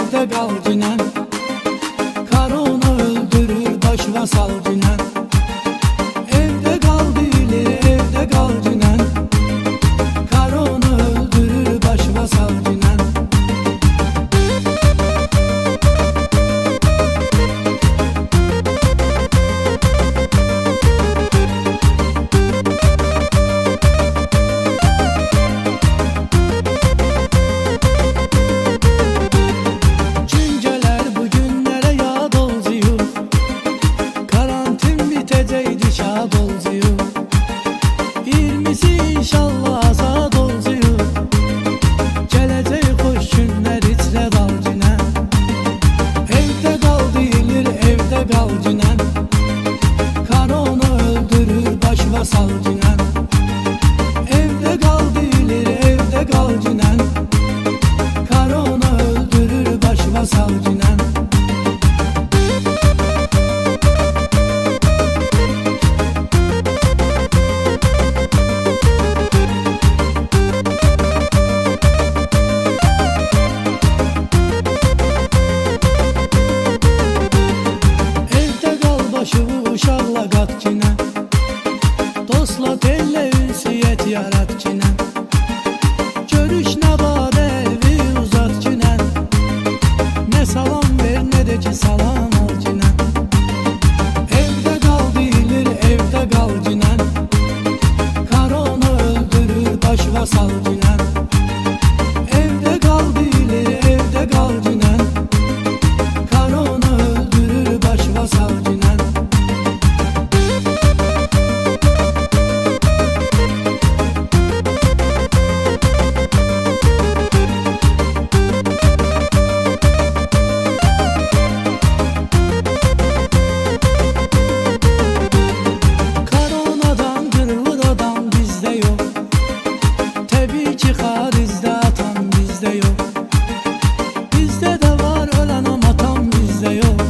evde kal dinen. Korona öldürür başına sal dinen. Evde kal bilir, evde kal dinen. Korona öldürür başına sal dinen. İnşallah azad olacaq. Gələcək xoş günlər içrə dal dünən. Evdə qal deyilir, evdə qal dünən. Korona öldürür başına sal dünən. Evdə qal deyilir, evdə qal dünən. Korona öldürür başına sal dünən. Uşaqla qat kinə, dostla tellə ünsiyyət yarat kinə. Görüş nə var evi uzat kinə. Nə salam ver, nə də ki salam al kinə. Evdə qal deyilir, evdə qal kinə. Korona öldürür başına sal kinə. Evdə qal deyilir, evdə qal kinə. Korona öldürür başına sal kinə. Xarizdə atan bizdə yox. Bizdə də var ölən amma tam bizdə yox.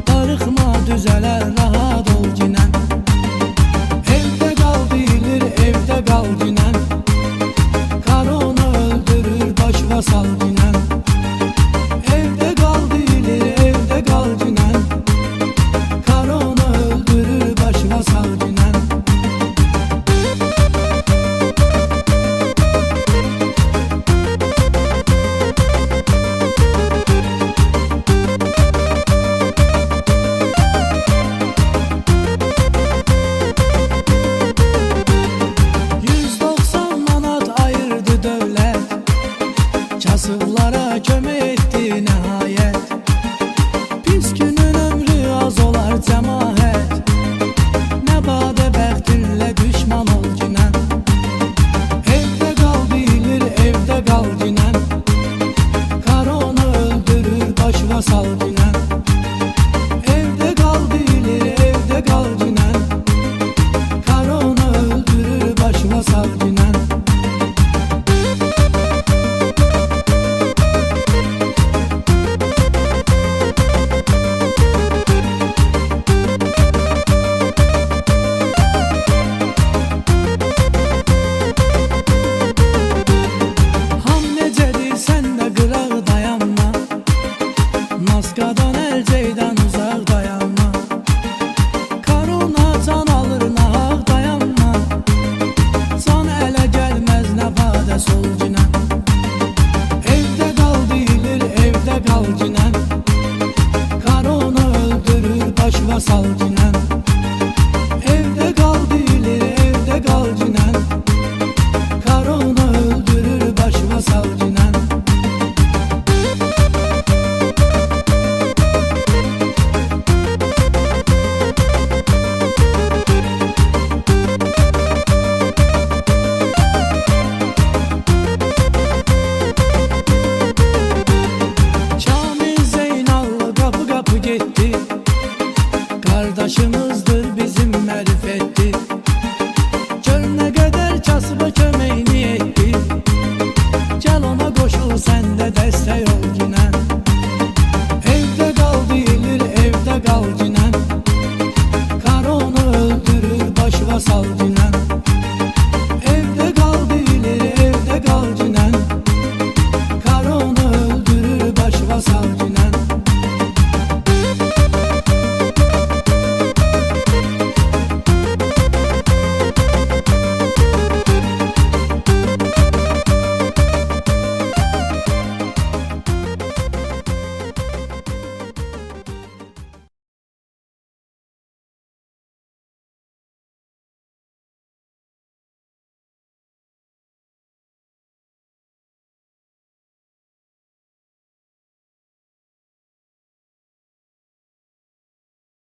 Darıxma düzələr, rahat ol ginən. Evdə qal deyilir, evdə qal ginən. Korona öldürür başına sal.